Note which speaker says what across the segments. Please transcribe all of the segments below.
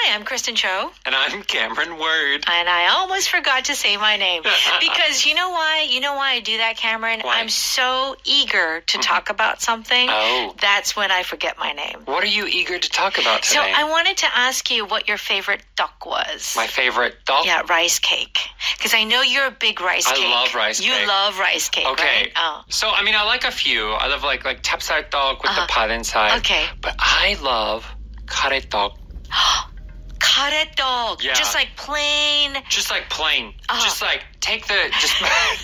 Speaker 1: Hi, I'm Kristen Cho.
Speaker 2: And I'm Cameron Word.
Speaker 1: And I almost forgot to say my name. Because you know why? You know why I do that, Cameron?
Speaker 2: Why?
Speaker 1: I'm so eager to talk about something.
Speaker 2: Oh.
Speaker 1: That's when I forget my name.
Speaker 2: What are you eager to talk about today?
Speaker 1: So I wanted to ask you what your favorite tok was.
Speaker 2: My favorite tok?
Speaker 1: Yeah, rice cake. Because I know you're a big rice cake.
Speaker 2: I love rice cake.
Speaker 1: You love rice cake,
Speaker 2: okay.
Speaker 1: right? Oh.
Speaker 2: So, I mean, I like a few. I love like 찹쌀떡 with the pat inside.
Speaker 1: Okay.
Speaker 2: But I love 가래떡.
Speaker 1: 가래떡.
Speaker 2: Yeah.
Speaker 1: Just like plain.
Speaker 2: Just like plain. Just like take the,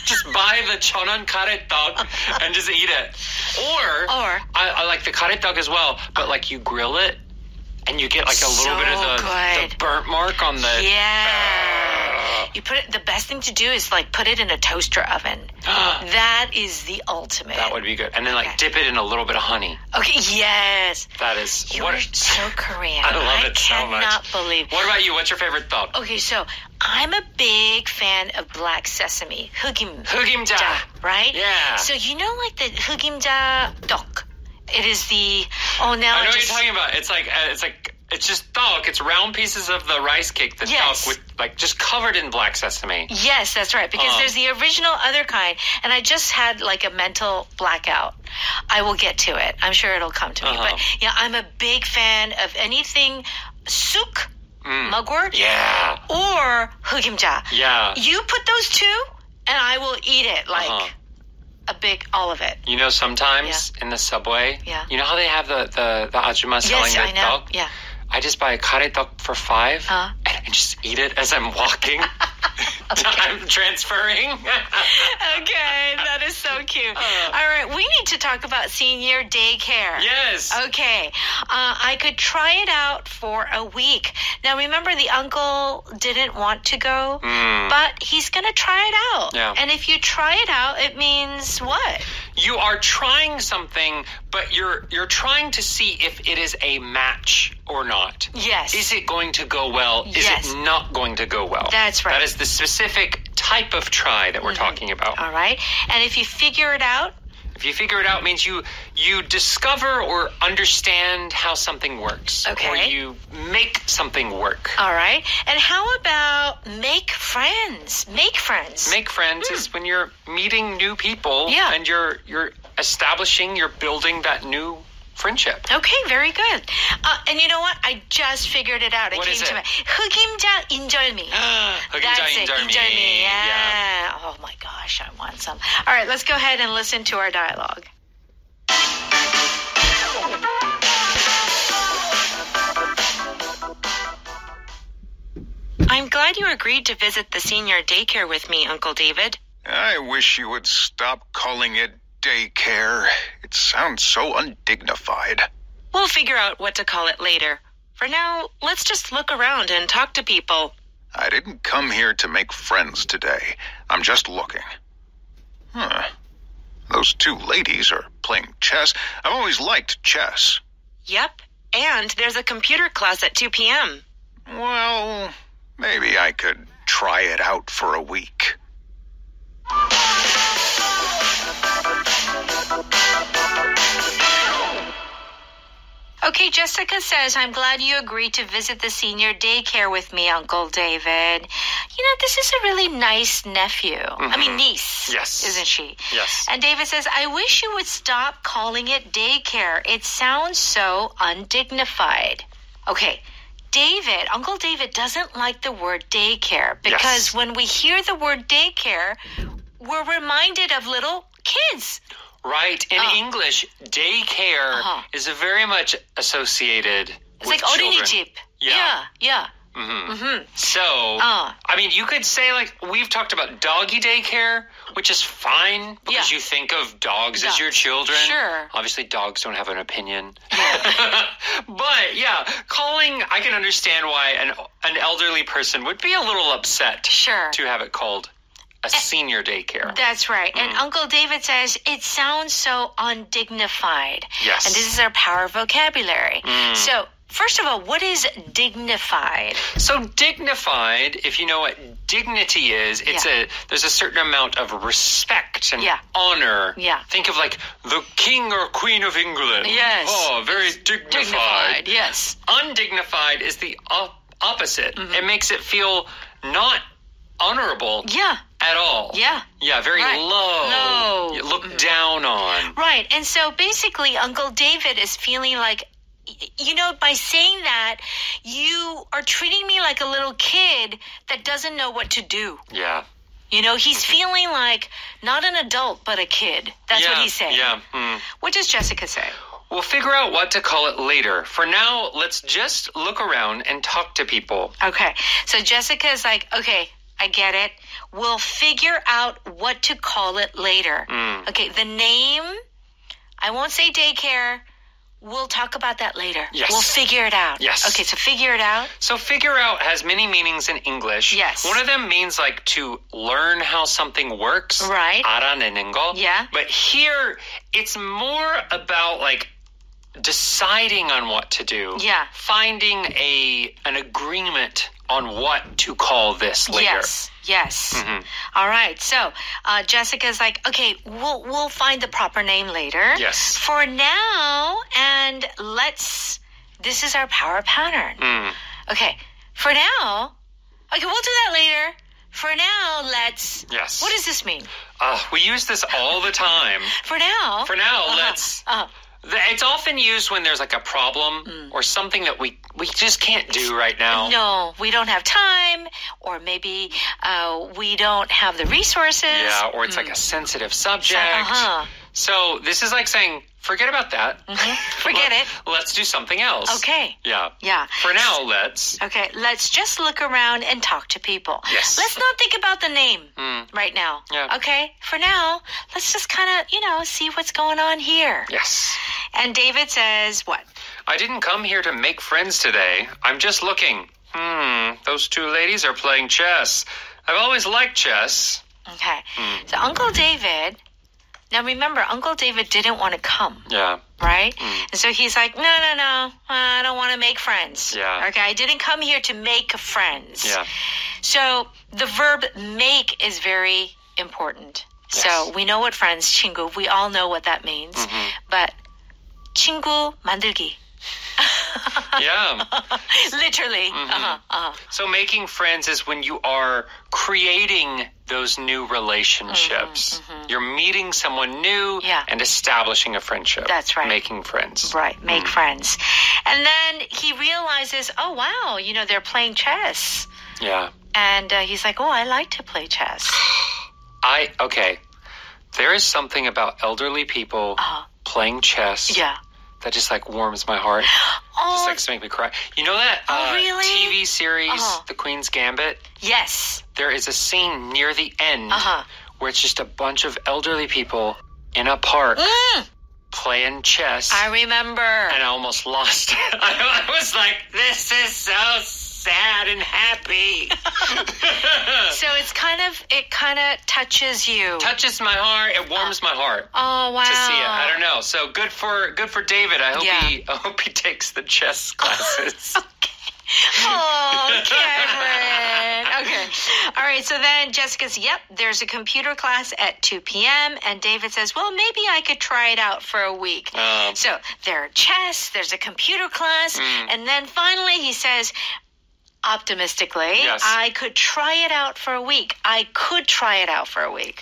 Speaker 2: just buy the 천원 가래떡 and just eat it. Or I like the 가래떡 as well, but like you grill it and you get like a little bit of the burnt mark on the...
Speaker 1: Yeah. You put it. The best thing to do is like put it in a toaster oven. That is the ultimate.
Speaker 2: That would be good. And then like dip it in a little bit of honey.
Speaker 1: Okay, yes.
Speaker 2: That is...
Speaker 1: You're so Korean.
Speaker 2: I love it so much.
Speaker 1: I cannot believe.
Speaker 2: What about you? What's your favorite 떡?
Speaker 1: Okay, so I'm a big fan of black sesame.
Speaker 2: 흑임자.
Speaker 1: Right?
Speaker 2: Yeah.
Speaker 1: So you know like the 흑임자 떡. It is the... Oh, now
Speaker 2: I know what you're talking about. It's just 떡. It's round pieces of the rice cake, the 떡 with like just covered in black sesame.
Speaker 1: Yes, that's right. Because there's the original other kind, and I just had like a mental blackout. I will get to it. I'm sure it'll come to me. But yeah, I'm a big fan of anything suk, mugwort, or 흑임자.
Speaker 2: Yeah.
Speaker 1: You put those two, and I will eat it like all of it.
Speaker 2: You know, sometimes in the subway, you know how they have the ajumma selling the 떡?
Speaker 1: Yeah.
Speaker 2: I just buy a 가래떡 for $5 and I just eat it as I'm walking. I'm transferring.
Speaker 1: Okay, that is so cute. All right, we need to talk about senior daycare.
Speaker 2: Yes.
Speaker 1: Okay, I could try it out for a week. Now, remember, the uncle didn't want to go, but he's going to try it out.
Speaker 2: Yeah.
Speaker 1: And if you try it out, it means what?
Speaker 2: You are trying something, but you're trying to see if it is a match or not.
Speaker 1: Yes.
Speaker 2: Is it going to go well? Is it not going to go well?
Speaker 1: That's right.
Speaker 2: That is the specific type of try that we're talking about.
Speaker 1: All right. And if you figure it out,
Speaker 2: it means you discover or understand how something works.
Speaker 1: Okay.
Speaker 2: Or you make something work.
Speaker 1: All right. And how about make friends? Make friends.
Speaker 2: Make friends is when you're meeting new people and you're establishing, you're building that new friendship.
Speaker 1: Okay, very good. And you know what? I just figured it out.
Speaker 2: What
Speaker 1: came
Speaker 2: is
Speaker 1: to
Speaker 2: it?
Speaker 1: me. 흑임자 인절미. That's it. 인절미. Yeah. Oh my gosh, I want some. All right, let's go ahead and listen to our dialogue. I'm glad you agreed to visit the senior daycare with me, Uncle David.
Speaker 3: I wish you would stop calling it daycare. It sounds so undignified.
Speaker 1: We'll figure out what to call it later. For now, let's just look around and talk to people.
Speaker 3: I didn't come here to make friends today. I'm just looking. Those two ladies are playing chess. I've always liked chess.
Speaker 1: Yep, and there's a computer class at 2 p.m.
Speaker 3: Well, maybe I could try it out for a week.
Speaker 1: Okay, Jessica says, I'm glad you agreed to visit the senior daycare with me, Uncle David. You know, this is a really nice nephew. I mean, niece.
Speaker 2: Yes.
Speaker 1: Isn't she?
Speaker 2: Yes.
Speaker 1: And David says, I wish you would stop calling it daycare. It sounds so undignified. Okay, Uncle David doesn't like the word daycare because when we hear the word daycare, we're reminded of little kids.
Speaker 2: Right. In English, daycare is very much associated with
Speaker 1: like
Speaker 2: children.
Speaker 1: 어린이집. Yeah.
Speaker 2: So, I mean, you could say, like, we've talked about doggy daycare, which is fine because you think of dogs as your children.
Speaker 1: Sure.
Speaker 2: Obviously, dogs don't have an opinion. But, I can understand why an elderly person would be a little upset to have it called a senior daycare.
Speaker 1: That's right. And Uncle David says, it sounds so undignified.
Speaker 2: Yes.
Speaker 1: And this is our power vocabulary. So, first of all, what is dignified?
Speaker 2: So dignified, if you know what dignity is, there's a certain amount of respect and honor.
Speaker 1: Yeah.
Speaker 2: Think of like the King or Queen of England.
Speaker 1: Yes.
Speaker 2: Oh, very dignified.
Speaker 1: Yes.
Speaker 2: Undignified is the opposite. It makes it feel not honorable at all. Yeah, very low. You look down on.
Speaker 1: Right. And so basically, Uncle David is feeling like, by saying that, you are treating me like a little kid that doesn't know what to do.
Speaker 2: Yeah.
Speaker 1: He's feeling like not an adult, but a kid. That's what he's saying.
Speaker 2: Yeah.
Speaker 1: What does Jessica say?
Speaker 2: We'll figure out what to call it later. For now, let's just look around and talk to people.
Speaker 1: Okay. So Jessica is like, okay, I get it. We'll figure out what to call it later. Okay, the name, I won't say daycare. We'll talk about that later.
Speaker 2: Yes.
Speaker 1: We'll figure it out.
Speaker 2: Yes.
Speaker 1: Okay, so figure it out.
Speaker 2: So figure out has many meanings in English.
Speaker 1: Yes.
Speaker 2: One of them means like to learn how something works.
Speaker 1: Right.
Speaker 2: 알아내는 거.
Speaker 1: Yeah.
Speaker 2: But here, it's more about like deciding on what to do.
Speaker 1: Yeah.
Speaker 2: Finding an agreement on what to call this later.
Speaker 1: Yes. All right. So Jessica's like, okay, we'll find the proper name later.
Speaker 2: Yes.
Speaker 1: For now, and this is our power pattern. Okay. For now, okay, we'll do that later. For now, let's.
Speaker 2: Yes.
Speaker 1: What does this mean?
Speaker 2: We use this all the time.
Speaker 1: For now.
Speaker 2: Let's. It's often used when there's like a problem or something that we just can't do right now.
Speaker 1: No, we don't have time, or maybe we don't have the resources.
Speaker 2: Yeah, or it's like a sensitive subject. So this is like saying, forget about that.
Speaker 1: Forget it.
Speaker 2: Let's do something else.
Speaker 1: Okay.
Speaker 2: Yeah. For now, let's.
Speaker 1: Okay, let's just look around and talk to people.
Speaker 2: Yes.
Speaker 1: Let's not think about the name right now.
Speaker 2: Yeah.
Speaker 1: Okay? For now, let's just kind of, see what's going on here.
Speaker 2: Yes.
Speaker 1: And David says what?
Speaker 2: I didn't come here to make friends today. I'm just looking. Those two ladies are playing chess. I've always liked chess.
Speaker 1: Okay. So Uncle David... Now, remember, Uncle David didn't want to come.
Speaker 2: Yeah.
Speaker 1: Right? And so he's like, no, I don't want to make friends.
Speaker 2: Yeah.
Speaker 1: Okay, I didn't come here to make friends.
Speaker 2: Yeah.
Speaker 1: So the verb make is very important.
Speaker 2: Yes.
Speaker 1: So we know what friends, 친구, we all know what that means. But 친구 만들기.
Speaker 2: Yeah.
Speaker 1: Literally.
Speaker 2: So making friends is when you are creating those new relationships. You're meeting someone new and establishing a friendship.
Speaker 1: That's right.
Speaker 2: Making friends.
Speaker 1: Right, make friends. And then he realizes, oh, wow, they're playing chess.
Speaker 2: Yeah.
Speaker 1: And he's like, oh, I like to play chess.
Speaker 2: Okay. There is something about elderly people playing chess.
Speaker 1: Yeah.
Speaker 2: That just like warms my heart. Just likes to make me cry. You know that
Speaker 1: really?
Speaker 2: TV series, The Queen's Gambit?
Speaker 1: Yes.
Speaker 2: There is a scene near the end where it's just a bunch of elderly people in a park playing chess.
Speaker 1: I remember.
Speaker 2: And I almost lost it. I was like, this is so sad and happy.
Speaker 1: So it kind of touches you.
Speaker 2: Touches my heart. It warms my heart.
Speaker 1: Oh, wow.
Speaker 2: To see it. I don't know. So good for David. I hope he takes the chess classes.
Speaker 1: Okay. Oh, Cameron. Okay. All right. So then Jessica says, yep, there's a computer class at 2 p.m. And David says, well, maybe I could try it out for a week. So there's chess, there's a computer class. And then finally he says, optimistically, I could try it out for a week.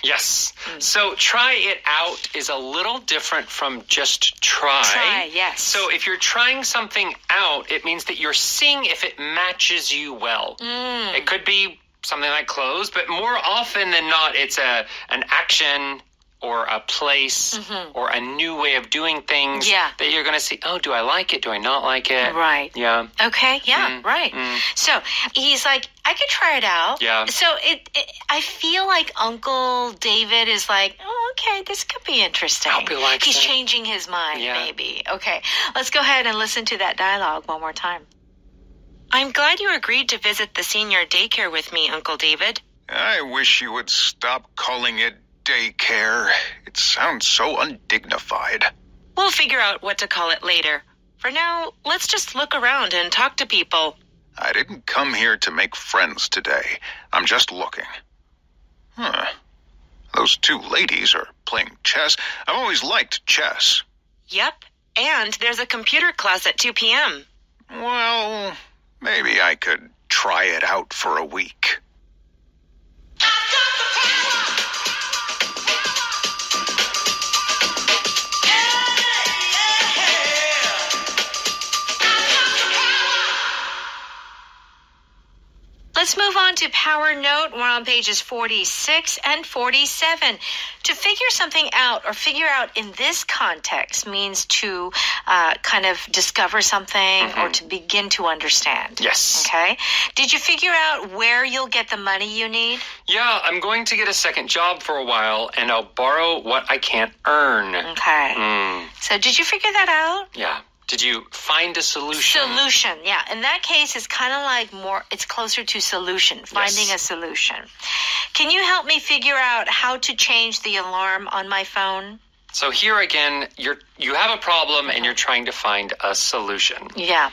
Speaker 2: Yes. So try it out is a little different from just try.
Speaker 1: Try, yes.
Speaker 2: So if you're trying something out, it means that you're seeing if it matches you well. It could be something like clothes, but more often than not, it's an action or a place or a new way of doing things that you're going to see, oh, do I like it? Do I not like it?
Speaker 1: Right.
Speaker 2: Yeah.
Speaker 1: Okay, right. So he's like, I could try it out.
Speaker 2: Yeah.
Speaker 1: So I feel like Uncle David is like, oh, okay, this could be interesting.
Speaker 2: I hope he likes
Speaker 1: He's
Speaker 2: it.
Speaker 1: changing his mind, maybe. Okay, let's go ahead and listen to that dialogue one more time. I'm glad you agreed to visit the senior daycare with me, Uncle David.
Speaker 3: I wish you would stop calling it daycare. It sounds so undignified.
Speaker 1: We'll figure out what to call it later. For now, let's just look around and talk to people.
Speaker 3: I didn't come here to make friends today. I'm just looking. Those two ladies are playing chess. I've always liked chess.
Speaker 1: Yep, and there's a computer class at 2 p.m.
Speaker 3: Well, Maybe I could try it out for a week.
Speaker 1: Let's move on to Power Note. We're on pages 46 and 47. To figure something out or figure out in this context means to kind of discover something or to begin to understand.
Speaker 2: Yes.
Speaker 1: Okay. Did you figure out where you'll get the money you need?
Speaker 2: Yeah, I'm going to get a second job for a while, and I'll borrow what I can't earn.
Speaker 1: Okay. So did you figure that out?
Speaker 2: Yeah. Did you find a solution?
Speaker 1: Solution, yeah. In that case, it's kind of like it's closer to solution, finding a solution. Can you help me figure out how to change the alarm on my phone?
Speaker 2: So here again, you have a problem and you're trying to find a solution.
Speaker 1: Yeah.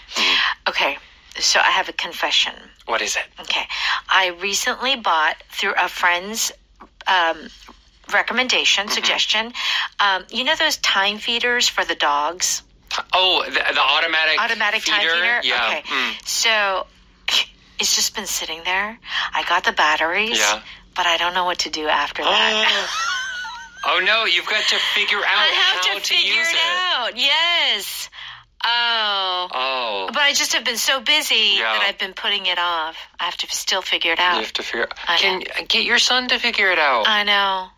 Speaker 1: Okay. So I have a confession.
Speaker 2: What is it?
Speaker 1: Okay. I recently bought through a friend's recommendation, suggestion, you know those time feeders for the dogs?
Speaker 2: Oh, the automatic
Speaker 1: time feeder?
Speaker 2: Yeah.
Speaker 1: Okay. So it's just been sitting there. I got the batteries, but I don't know what to do after that.
Speaker 2: Oh, no, you've got to figure out how to use it.
Speaker 1: Out. Yes. Oh. But I just have been so busy that I've been putting it off. I have to still figure it out.
Speaker 2: You have to figure it out. Get your son to figure it out.
Speaker 1: I know.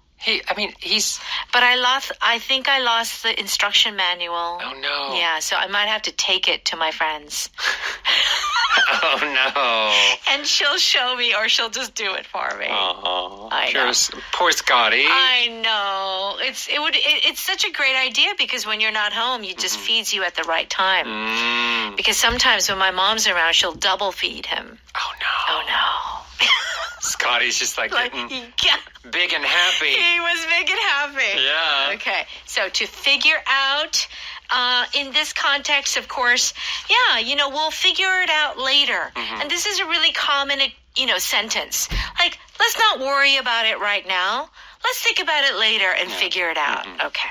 Speaker 2: He's...
Speaker 1: But I think I lost the instruction manual.
Speaker 2: Oh, no.
Speaker 1: Yeah, so I might have to take it to my friends.
Speaker 2: Oh, no.
Speaker 1: And she'll show me, or she'll just do it for me.
Speaker 2: Oh,
Speaker 1: I know.
Speaker 2: Poor Scotty.
Speaker 1: I know. It's such a great idea because when you're not home, it just feeds you at the right time. Because sometimes when my mom's around, she'll double feed him.
Speaker 2: Oh, no.
Speaker 1: Oh, no.
Speaker 2: Scotty's just like getting big and happy.
Speaker 1: He was big and happy.
Speaker 2: Yeah.
Speaker 1: Okay. So to figure out in this context, of course, we'll figure it out later. And this is a really common, sentence. Like, let's not worry about it right now. Let's think about it later and figure it out. Okay.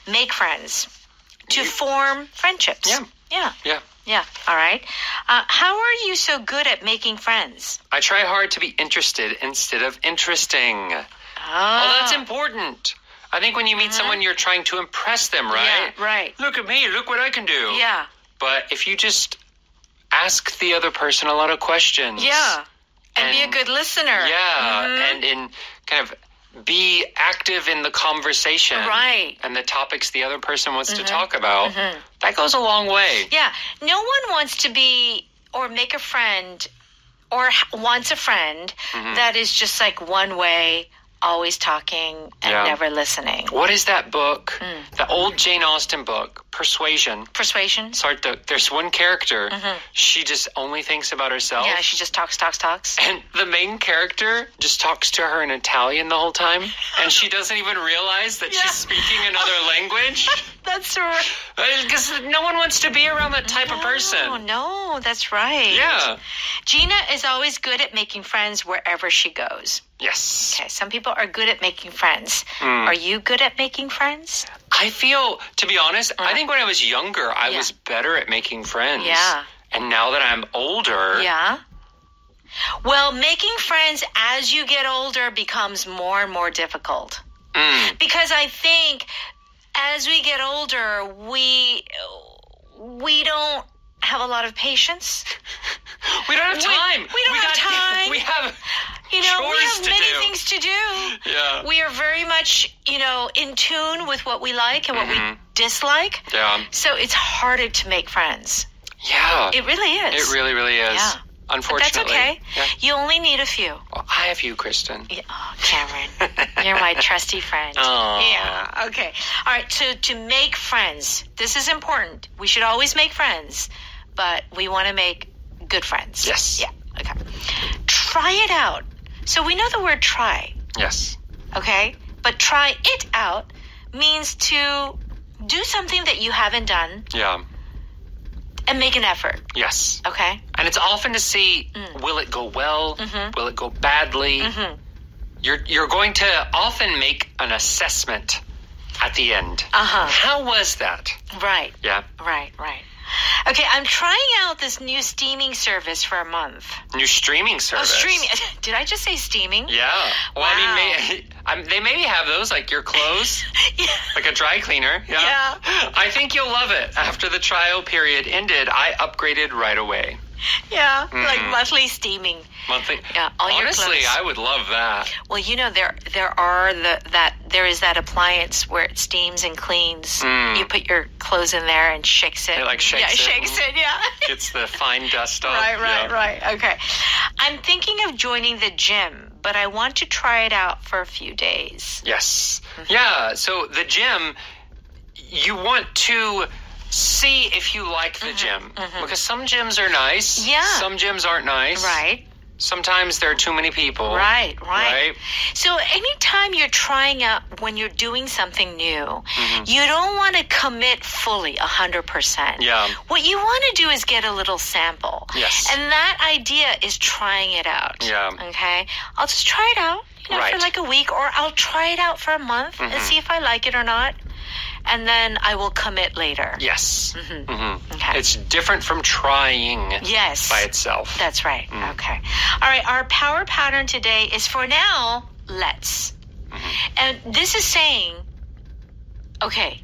Speaker 1: Make friends. To form friendships. Yeah. All right. How are you so good at making friends?
Speaker 2: I try hard to be interested instead of interesting. Oh, that's important. I think when you meet someone, you're trying to impress them, right?
Speaker 1: Yeah, right.
Speaker 2: Look at me. Look what I can do.
Speaker 1: Yeah.
Speaker 2: But if you just ask the other person a lot of questions.
Speaker 1: Yeah. And be a good listener.
Speaker 2: Yeah. And in kind of be active in the conversation.
Speaker 1: Right.
Speaker 2: And the topics the other person wants to talk about. That goes a long way.
Speaker 1: Yeah. No one wants to be or make a friend or wants a friend that is just like one way, always talking and never listening.
Speaker 2: What is that book? The old Jane Austen book, Persuasion.
Speaker 1: Persuasion?
Speaker 2: Sorry, there's one character. She just only thinks about herself.
Speaker 1: Yeah, she just talks.
Speaker 2: And the main character just talks to her in Italian the whole time. And she doesn't even realize that she's speaking another language.
Speaker 1: That's right.
Speaker 2: Because no one wants to be around that type of person.
Speaker 1: No, that's right.
Speaker 2: Yeah.
Speaker 1: Gina is always good at making friends wherever she goes.
Speaker 2: Yes.
Speaker 1: Okay, some people are good at making friends. Are you good at making friends?
Speaker 2: I feel, to be honest, I think when I was younger, I was better at making friends.
Speaker 1: Yeah.
Speaker 2: And now that I'm older...
Speaker 1: Yeah. Well, making friends as you get older becomes more and more difficult. Because I think as we get older, we don't have a lot of patience.
Speaker 2: We don't have time.
Speaker 1: We don't have time.
Speaker 2: We have
Speaker 1: we have many things to do.
Speaker 2: Yeah.
Speaker 1: We are very much, in tune with what we like and what we dislike.
Speaker 2: Yeah.
Speaker 1: So it's harder to make friends.
Speaker 2: Yeah.
Speaker 1: It really is.
Speaker 2: It really, really is.
Speaker 1: Yeah.
Speaker 2: Unfortunately.
Speaker 1: But that's okay.
Speaker 2: Yeah.
Speaker 1: You only need a few.
Speaker 2: Well, I have you, Kristen.
Speaker 1: Yeah. Oh, Cameron. You're my trusty friend.
Speaker 2: Aww.
Speaker 1: Yeah. Okay. All right. So to make friends, this is important. We should always make friends, but we want to make good friends.
Speaker 2: Yes.
Speaker 1: Yeah. Okay. Try it out. So we know the word try.
Speaker 2: Yes.
Speaker 1: Okay? But try it out means to do something that you haven't done.
Speaker 2: Yeah.
Speaker 1: And make an effort.
Speaker 2: Yes.
Speaker 1: Okay?
Speaker 2: And it's often to see, will it go well? Will it go badly? You're going to often make an assessment at the end. How was that?
Speaker 1: Right.
Speaker 2: Yeah.
Speaker 1: Right. Okay, I'm trying out this new steaming service for a month.
Speaker 2: New streaming service?
Speaker 1: Oh, streaming. Did I just say steaming?
Speaker 2: Yeah. Well,
Speaker 1: wow.
Speaker 2: I mean, they maybe have those, like your clothes.
Speaker 1: Yeah.
Speaker 2: Like a dry cleaner.
Speaker 1: Yeah.
Speaker 2: I think you'll love it. After the trial period ended, I upgraded right away.
Speaker 1: Yeah, like monthly steaming.
Speaker 2: Monthly.
Speaker 1: Yeah, all
Speaker 2: honestly,
Speaker 1: your clothes.
Speaker 2: I would love that.
Speaker 1: Well, you know there is that appliance where it steams and cleans. You put your clothes in there and shakes it.
Speaker 2: It like shakes it.
Speaker 1: Yeah, shakes it. Yeah.
Speaker 2: Gets the fine dust off.
Speaker 1: Right. Okay. I'm thinking of joining the gym, but I want to try it out for a few days.
Speaker 2: Yes. Yeah. So the gym, you want to see if you like the gym. Because some gyms are nice.
Speaker 1: Yeah.
Speaker 2: Some gyms aren't nice.
Speaker 1: Right.
Speaker 2: Sometimes there are too many people.
Speaker 1: Right. So anytime you're trying out, when you're doing something new, you don't want to commit fully 100%.
Speaker 2: Yeah.
Speaker 1: What you want to do is get a little sample.
Speaker 2: Yes.
Speaker 1: And that idea is trying it out.
Speaker 2: Yeah.
Speaker 1: Okay? I'll just try it out, for like a week, or I'll try it out for a month and see if I like it or not. And then I will commit later.
Speaker 2: Yes.
Speaker 1: Okay.
Speaker 2: It's different from trying by itself.
Speaker 1: That's right. Okay. All right. Our power pattern today is for now, let's. And this is saying, okay,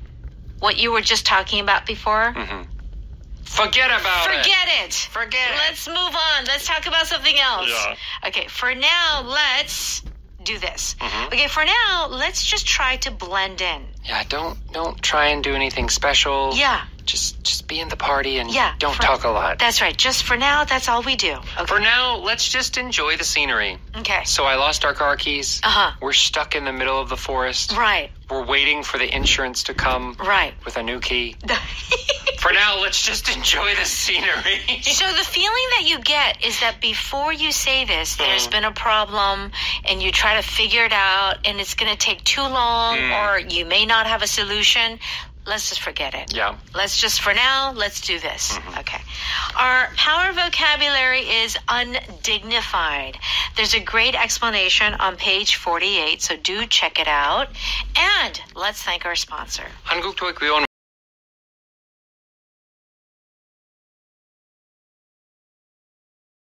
Speaker 1: what you were just talking about before.
Speaker 2: Forget about it.
Speaker 1: Forget it. Let's move on. Let's talk about something else.
Speaker 2: Yeah.
Speaker 1: Okay. For now, let's do this. Okay. For now, let's just try to blend in.
Speaker 2: Yeah, don't try and do anything special.
Speaker 1: Yeah.
Speaker 2: Just be in the party and don't
Speaker 1: for,
Speaker 2: talk a lot.
Speaker 1: That's right. Just for now, that's all we do. Okay.
Speaker 2: For now, let's just enjoy the scenery.
Speaker 1: Okay.
Speaker 2: So I lost our car keys.
Speaker 1: Uh-huh.
Speaker 2: We're stuck in the middle of the forest.
Speaker 1: Right.
Speaker 2: We're waiting for the insurance to come.
Speaker 1: Right.
Speaker 2: With a new key. For now, let's just enjoy the scenery.
Speaker 1: So the feeling that you get is that before you say this, there's been a problem, and you try to figure it out, and it's going to take too long, or you may not have a solution. Let's just forget it.
Speaker 2: Yeah.
Speaker 1: Let's just, for now, let's do this. Okay. Our power vocabulary is undignified. There's a great explanation on page 48, so do check it out. And let's thank our sponsor.
Speaker 2: 한국토익위원